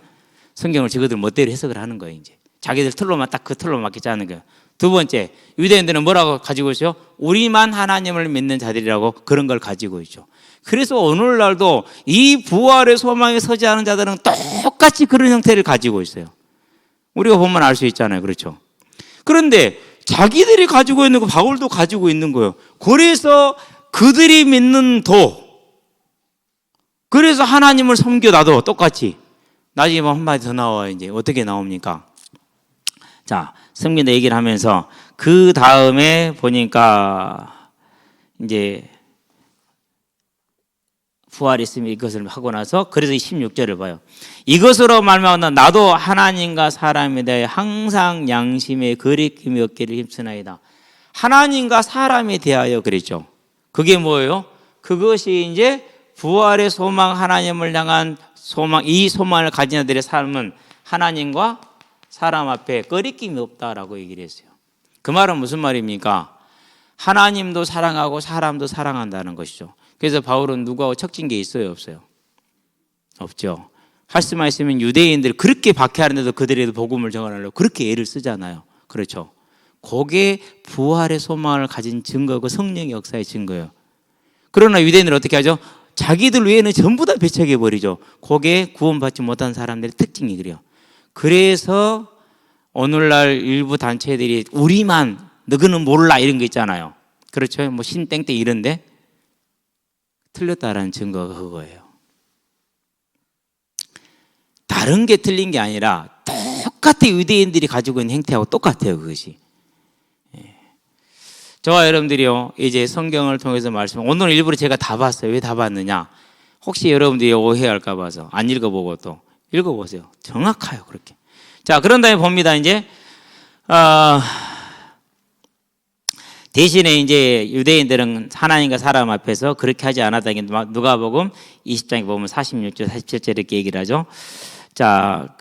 성경을 저거들 멋대로 해석을 하는 거예요. 이제 자기들 틀로만 딱 그 틀로 맞게 짜는 거예요. 두 번째, 유대인들은 뭐라고 가지고 있어요? 우리만 하나님을 믿는 자들이라고 그런 걸 가지고 있죠. 그래서 오늘날도 이 부활의 소망에 서지 않은 자들은 똑같이 그런 형태를 가지고 있어요. 우리가 보면 알 수 있잖아요. 그렇죠? 그런데 자기들이 가지고 있는 거 바울도 가지고 있는 거예요. 그래서 그들이 믿는 도, 그래서 하나님을 섬겨 나도 똑같이. 나중에 뭐 한마디 더 나와요. 이제 어떻게 나옵니까? 자, 섬긴다 얘기를 하면서 그 다음에 보니까 이제 부활이 있으면 이것을 하고 나서 그래서 16절을 봐요. 이것으로 말미암아 나도 하나님과 사람에 대해 항상 양심에 거리낌이 없기를 힘쓰나이다. 하나님과 사람에 대하여 그랬죠. 그게 뭐예요? 그것이 이제 부활의 소망, 하나님을 향한 소망, 이 소망을 가진 자들의 삶은 하나님과 사람 앞에 거리낌이 없다라고 얘기를 했어요. 그 말은 무슨 말입니까? 하나님도 사랑하고 사람도 사랑한다는 것이죠. 그래서 바울은 누구하고 척진 게 있어요, 없어요? 없죠. 할 수만 있으면 유대인들 그렇게 박해하는데도 그들에도 복음을 전하려고 그렇게 애를 쓰잖아요. 그렇죠. 그게 부활의 소망을 가진 증거고 성령의 역사의 증거예요. 그러나 유대인들은 어떻게 하죠? 자기들 외에는 전부 다 배척해버리죠. 그게 구원받지 못한 사람들의 특징이 그래요. 그래서 오늘날 일부 단체들이 우리만, 너희는 몰라 이런 거 있잖아요. 그렇죠. 뭐 신땡땡 이런데 틀렸다라는 증거가 그거예요. 다른 게 틀린 게 아니라 똑같이 유대인들이 가지고 있는 행태하고 똑같아요. 그것이. 저와 여러분들이요, 이제 성경을 통해서 오늘 일부러 제가 다 봤어요. 왜 다 봤느냐? 혹시 여러분들이 오해할까 봐서 안 읽어보고 또 읽어보세요. 정확해요. 그렇게. 자, 그런 다음에 봅니다. 이제 대신에 이제 유대인들은 하나님과 사람 앞에서 그렇게 하지 않았다는 게 누가복음 20장에 보면 46절, 47절 이렇게 얘기를 하죠. 자,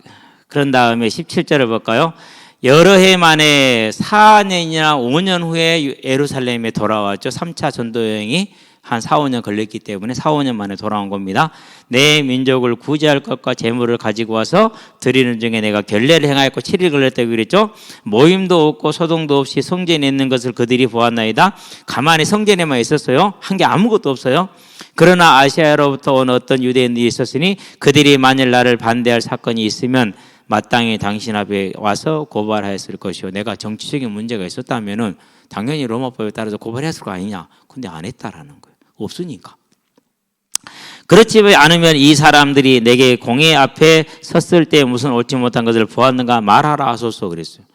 그런 다음에 17절을 볼까요? 여러 해 만에 4년이나 5년 후에 예루살렘에 돌아왔죠. 3차 전도 여행이 한 4, 5년 걸렸기 때문에 4, 5년 만에 돌아온 겁니다. 내 민족을 구제할 것과 재물을 가지고 와서 드리는 중에 내가 결례를 행하였고 7일 걸렸다고 그랬죠. 모임도 없고 소동도 없이 성전에 있는 것을 그들이 보았나이다. 가만히 성전에만 있었어요. 한 게 아무것도 없어요. 그러나 아시아로부터 온 어떤 유대인들이 있었으니 그들이 만일 나를 반대할 사건이 있으면 마땅히 당신 앞에 와서 고발하였을 것이요. 내가 정치적인 문제가 있었다면은 당연히 로마법에 따라서 고발했을 거 아니냐. 근데 안 했다라는 거예요. 없으니까. 그렇지 않으면 이 사람들이 내게 공회 앞에 섰을 때 무슨 옳지 못한 것을 보았는가 말하라 하소서 그랬어요.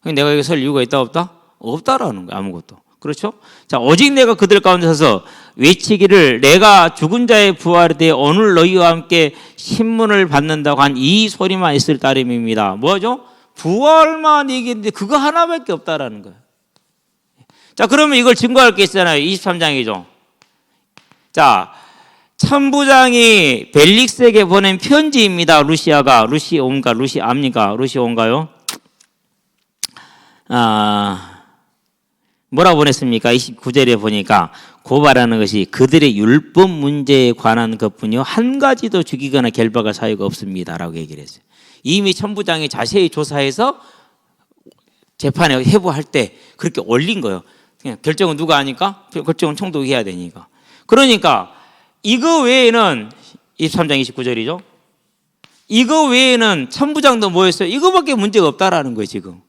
내가 여기 설 이유가 있다 없다? 없다라는 거예요. 아무것도. 그렇죠? 자, 오직 내가 그들 가운데 서서 외치기를 내가 죽은 자의 부활에 대해 오늘 너희와 함께 신문을 받는다고 한 이 소리만 있을 따름입니다. 뭐죠? 부활만 얘기했는데 그거 하나밖에 없다라는 거예요. 자, 그러면 이걸 증거할 게 있잖아요. 23장이죠. 자, 천부장이 벨릭스에게 보낸 편지입니다. 루시온가요? 뭐라 보냈습니까? 29절에 보니까 고발하는 것이 그들의 율법 문제에 관한 것뿐이요 한 가지도 죽이거나 결박할 사유가 없습니다라고 얘기를 했어요. 이미 천부장이 자세히 조사해서 재판에 회부할 때 그렇게 올린 거예요. 그냥 결정은 누가 하니까? 결정은 총독이 해야 되니까. 그러니까 이거 외에는 23장 29절이죠. 이거 외에는 천부장도 뭐였어요? 이거밖에 문제가 없다라는 거예요 지금.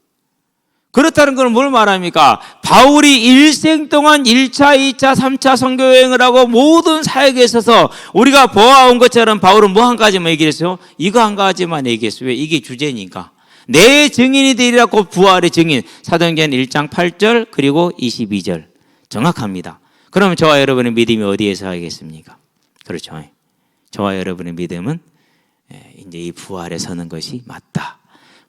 그렇다는 건 뭘 말합니까? 바울이 일생 동안 1차, 2차, 3차 선교여행을 하고 모든 사역에 있어서 우리가 보아온 것처럼 바울은 뭐 한 가지만 얘기했어요? 이거 한 가지만 얘기했어요. 왜? 이게 주제니까. 내 증인이 되리라고 부활의 증인. 사도행전 1장 8절 그리고 22절. 정확합니다. 그러면 저와 여러분의 믿음이 어디에서 하겠습니까? 그렇죠. 저와 여러분의 믿음은 이제 이 부활에 서는 것이 맞다.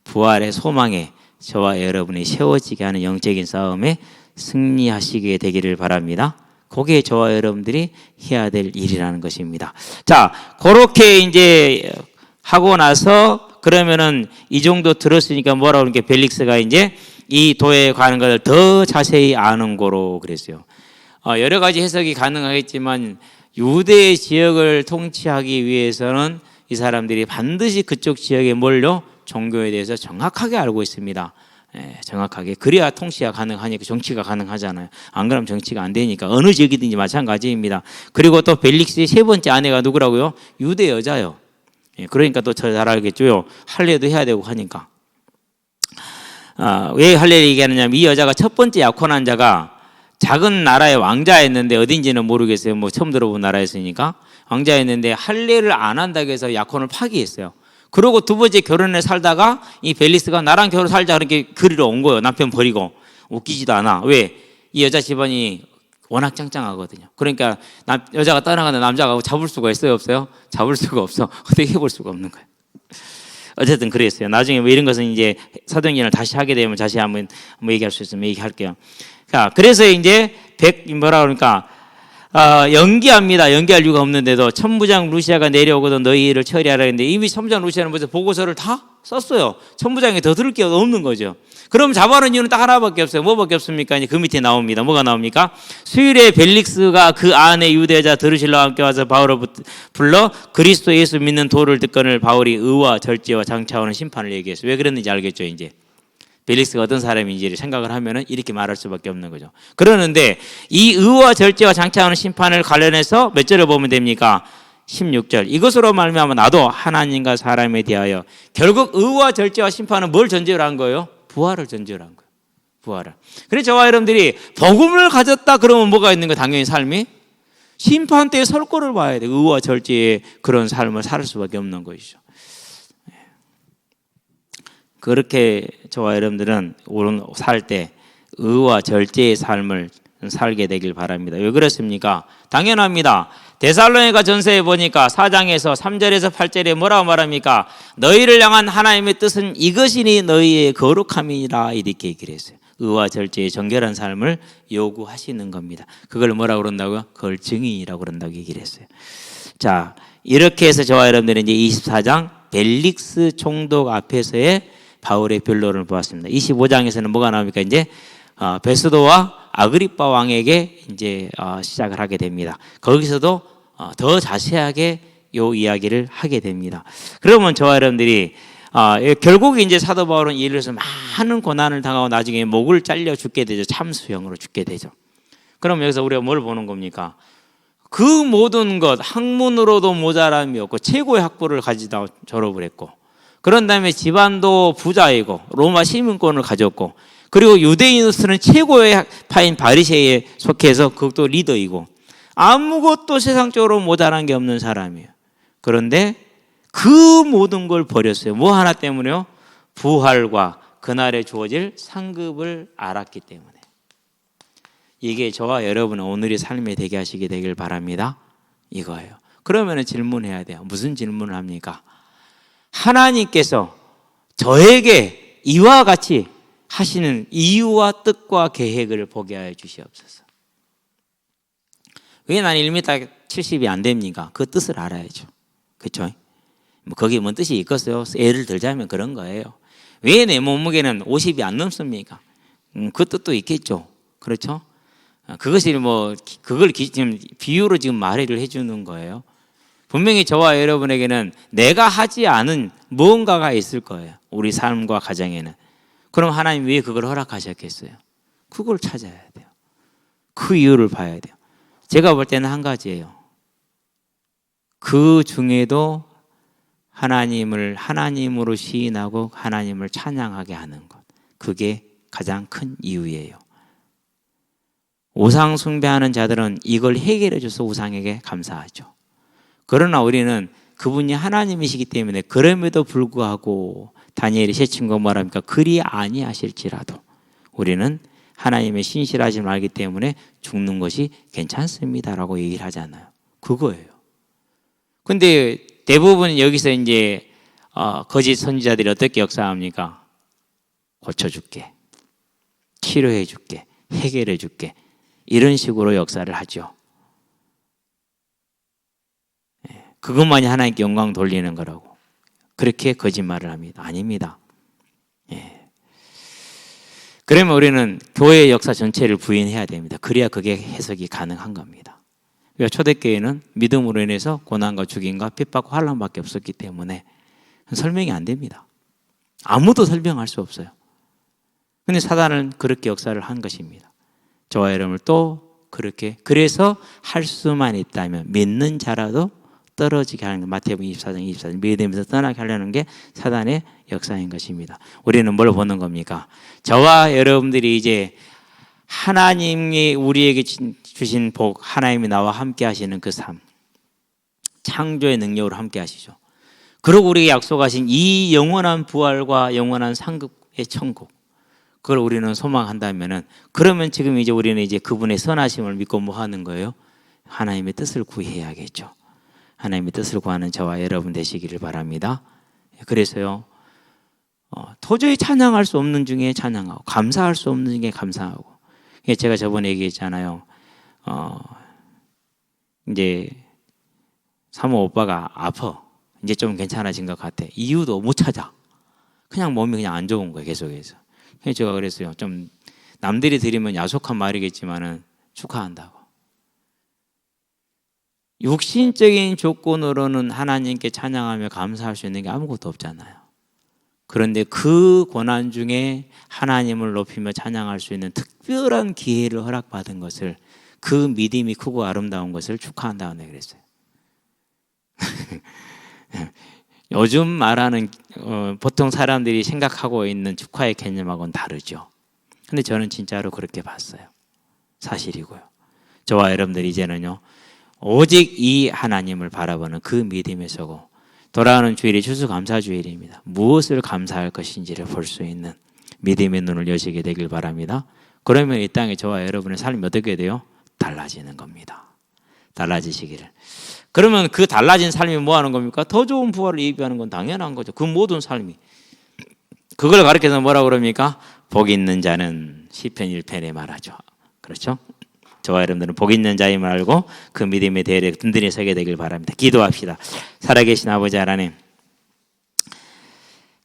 부활의 소망에 저와 여러분이 세워지게 하는 영적인 싸움에 승리하시게 되기를 바랍니다. 그게 저와 여러분들이 해야 될 일이라는 것입니다. 자, 그렇게 이제 하고 나서 그러면은 이 정도 들었으니까 뭐라고 그러는 게 벨릭스가 이제 이 도에 관한 것을 더 자세히 아는 거로 그랬어요. 여러 가지 해석이 가능하겠지만 유대 지역을 통치하기 위해서는 이 사람들이 반드시 그쪽 지역에 몰려 종교에 대해서 정확하게 알고 있습니다. 정확하게. 그래야 통치가 가능하니까 정치가 가능하잖아요. 안 그러면 정치가 안 되니까 어느 지역이든지 마찬가지입니다. 그리고 또 벨릭스의 세 번째 아내가 누구라고요? 유대 여자요. 그러니까 또 잘 알겠죠. 할례도 해야 되고 하니까. 왜 할례를 얘기하느냐면 이 여자가 첫 번째 약혼한 자가 작은 나라의 왕자였는데 어딘지는 모르겠어요. 뭐 처음 들어본 나라였으니까. 왕자였는데 할례를 안 한다고 해서 약혼을 파기했어요. 그러고 두 번째 결혼을 살다가 이 벨릭스가 나랑 결혼 살자 그렇게 그리러 온 거예요. 남편 버리고. 웃기지도 않아. 왜? 이 여자 집안이 워낙 짱짱하거든요. 그러니까 여자가 떠나가는 남자가 잡을 수가 있어요? 없어요? 잡을 수가 없어. 어떻게 해볼 수가 없는 거예요. 어쨌든 그랬어요. 나중에 뭐 이런 것은 이제 사도행전을 다시 하게 되면 다시 한번 얘기할 수 있으면 얘기할게요. 자, 그래서 이제 뭐라 그러니까 연기합니다. 연기할 이유가 없는데도 천부장 루시아가 내려오거든 너희를 처리하라 했는데 이미 천부장 루시아는 벌써 보고서를 다 썼어요. 천부장이 더 들을 게 없는 거죠. 그럼 잡아놓은 이유는 딱 하나밖에 없어요. 뭐밖에 없습니까? 이제 그 밑에 나옵니다. 뭐가 나옵니까? 수일에 벨릭스가 그 안에 유대자 드루실라와 함께 와서 바울을 불러 그리스도 예수 믿는 도를 듣거늘 바울이 의와 절제와 장차오는 심판을 얘기했어요. 왜 그랬는지 알겠죠 이제. 벨릭스가 어떤 사람인지를 생각을 하면은 이렇게 말할 수밖에 없는 거죠. 그러는데 이 의와 절제와 장차오는 심판을 관련해서 몇 절을 보면 됩니까? 16절. 이것으로 말미암아 나도 하나님과 사람에 대하여 결국 의와 절제와 심판은 뭘 전제로 한 거예요? 부활을 전제로 한 거예요. 부활을. 그래서 저와 여러분들이 복음을 가졌다 그러면 뭐가 있는 거예요? 당연히 삶이 심판 때의 설거를 봐야 돼요. 의와 절제의 그런 삶을 살 수밖에 없는 것이죠. 그렇게 저와 여러분들은 오늘 살 때 의와 절제의 삶을 살게 되길 바랍니다. 왜 그렇습니까? 당연합니다. 데살로니가 전서에 보니까 4장에서 3절에서 8절에 뭐라고 말합니까? 너희를 향한 하나님의 뜻은 이것이니 너희의 거룩함이라 이렇게 얘기를 했어요. 의와 절제의 정결한 삶을 요구하시는 겁니다. 그걸 뭐라고 그런다고요? 그걸 증인이라고 그런다고 얘기를 했어요. 자, 이렇게 해서 저와 여러분들은 이제 24장 벨릭스 총독 앞에서의 바울의 변론을 보았습니다. 25장에서는 뭐가 나옵니까? 이제 베스도와 아그리빠 왕에게 이제 시작을 하게 됩니다. 거기서도 더 자세하게 요 이야기를 하게 됩니다. 그러면 저와 여러분들이 결국 이제 사도 바울은 이를 해서 많은 고난을 당하고 나중에 목을 잘려 죽게 되죠. 참수형으로 죽게 되죠. 그럼 여기서 우리가 뭘 보는 겁니까? 그 모든 것 학문으로도 모자람이 없고 최고의 학부를 가지다 졸업을 했고 그런 다음에 집안도 부자이고 로마 시민권을 가졌고 그리고 유대인으로서는 최고의 파인 바리새에 속해서 그것도 리더이고 아무것도 세상적으로 모자란 게 없는 사람이에요. 그런데 그 모든 걸 버렸어요. 뭐 하나 때문에요? 부활과 그날에 주어질 상급을 알았기 때문에. 이게 저와 여러분의 오늘의 삶에 되게 하시게 되길 바랍니다. 이거예요. 그러면 질문해야 돼요. 무슨 질문을 합니까? 하나님께서 저에게 이와 같이 하시는 이유와 뜻과 계획을 보게 하여 주시옵소서. 왜 나는 1m 70이 안 됩니까? 그 뜻을 알아야죠. 그렇죠? 뭐 거기에 뭔 뜻이 있겠어요? 예를 들자면 그런 거예요. 왜 내 몸무게는 50이 안 넘습니까? 그 뜻도 있겠죠. 그렇죠? 그것이 그걸 지금 비유로 지금 말을 해주는 거예요. 분명히 저와 여러분에게는 내가 하지 않은 무언가가 있을 거예요. 우리 삶과 가정에는. 그럼 하나님 왜 그걸 허락하셨겠어요? 그걸 찾아야 돼요. 그 이유를 봐야 돼요. 제가 볼 때는 한 가지예요. 그 중에도 하나님을 하나님으로 시인하고 하나님을 찬양하게 하는 것. 그게 가장 큰 이유예요. 우상 숭배하는 자들은 이걸 해결해 줘서 우상에게 감사하죠. 그러나 우리는 그분이 하나님이시기 때문에 그럼에도 불구하고 다니엘이 세 친구가 뭐랍니까? 그리 아니하실지라도 우리는 하나님의 신실하심을 알기 때문에 죽는 것이 괜찮습니다라고 얘기를 하잖아요. 그거예요. 근데 대부분 여기서 이제 거짓 선지자들이 어떻게 역사합니까? 고쳐줄게, 치료해줄게, 해결해줄게, 이런 식으로 역사를 하죠. 그것만이 하나님께 영광 돌리는 거라고 그렇게 거짓말을 합니다. 아닙니다. 그러면 우리는 교회의 역사 전체를 부인해야 됩니다. 그래야 그게 해석이 가능한 겁니다. 그러니까 초대교회는 믿음으로 인해서 고난과 죽임과 핍박과 환난밖에 없었기 때문에 설명이 안 됩니다. 아무도 설명할 수 없어요. 그런데 사단은 그렇게 역사를 한 것입니다. 저와 여러분을 또 그렇게, 그래서 할 수만 있다면 믿는 자라도 떨어지게 하는 것. 마태복음 24장 믿음에서 떠나게 하려는 게 사단의 역사인 것입니다. 우리는 뭘 보는 겁니까? 저와 여러분들이 이제 하나님이 우리에게 주신 복, 하나님이 나와 함께 하시는 그 삶, 창조의 능력으로 함께 하시죠. 그리고 우리에게 약속하신 이 영원한 부활과 영원한 상급의 천국, 그걸 우리는 소망한다면은, 그러면 지금 이제 우리는 이제 그분의 선하심을 믿고 뭐 하는 거예요? 하나님의 뜻을 구해야겠죠. 하나님의 뜻을 구하는 저와 여러분 되시기를 바랍니다. 그래서요, 도저히 찬양할 수 없는 중에 찬양하고, 감사할 수 없는 중에 감사하고. 제가 저번에 얘기했잖아요. 이제 사모 오빠가 아파. 이제 좀 괜찮아진 것 같아. 이유도 못 찾아. 그냥 몸이 그냥 안 좋은 거예요, 계속해서. 그래서 제가 그랬어요. 좀 남들이 들으면 야속한 말이겠지만은 축하한다고. 육신적인 조건으로는 하나님께 찬양하며 감사할 수 있는 게 아무것도 없잖아요. 그런데 그 고난 중에 하나님을 높이며 찬양할 수 있는 특별한 기회를 허락받은 것을, 그 믿음이 크고 아름다운 것을 축하한다고 그랬어요. 요즘 말하는 보통 사람들이 생각하고 있는 축하의 개념하고는 다르죠. 근데 저는 진짜로 그렇게 봤어요. 사실이고요. 저와 여러분들 이제는요, 오직 이 하나님을 바라보는 그 믿음에 서고, 돌아오는 주일이 추수감사주일입니다. 무엇을 감사할 것인지를 볼 수 있는 믿음의 눈을 여시게 되길 바랍니다. 그러면 이 땅에 저와 여러분의 삶이 어떻게 돼요? 달라지는 겁니다. 달라지시기를. 그러면 그 달라진 삶이 뭐 하는 겁니까? 더 좋은 부활을 예비하는 건 당연한 거죠. 그 모든 삶이. 그걸 가르쳐서 뭐라고 그럽니까? 복 있는 자는 시편 1편에 말하죠. 그렇죠? 저와 여러분들은 복 있는 자임을 알고 그 믿음의 대열에 든든히 서게 되길 바랍니다. 기도합시다. 살아계신 아버지 하나님,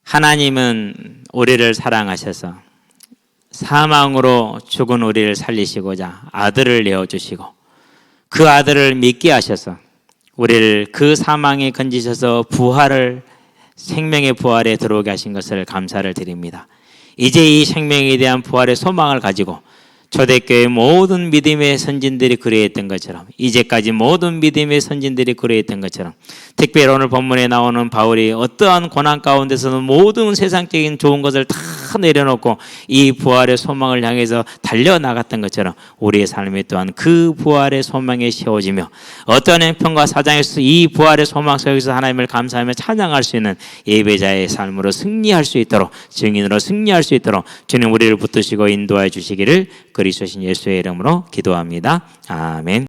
하나님은 우리를 사랑하셔서 사망으로 죽은 우리를 살리시고자 아들을 내어주시고, 그 아들을 믿게 하셔서 우리를 그 사망에 건지셔서 생명의 부활에 들어오게 하신 것을 감사를 드립니다. 이제 이 생명에 대한 부활의 소망을 가지고 초대교회 모든 믿음의 선진들이 그래했던 것처럼, 이제까지 모든 믿음의 선진들이 그래했던 것처럼, 특별히 오늘 본문에 나오는 바울이 어떠한 고난 가운데서는 모든 세상적인 좋은 것을 다 내려놓고 이 부활의 소망을 향해서 달려나갔던 것처럼, 우리의 삶이 또한 그 부활의 소망에 세워지며 어떤 형편과 사장에서 이 부활의 소망 속에서 하나님을 감사하며 찬양할 수 있는 예배자의 삶으로 승리할 수 있도록, 증인으로 승리할 수 있도록 주님 우리를 붙드시고 인도해 주시기를 그리스도신 예수의 이름으로 기도합니다. 아멘.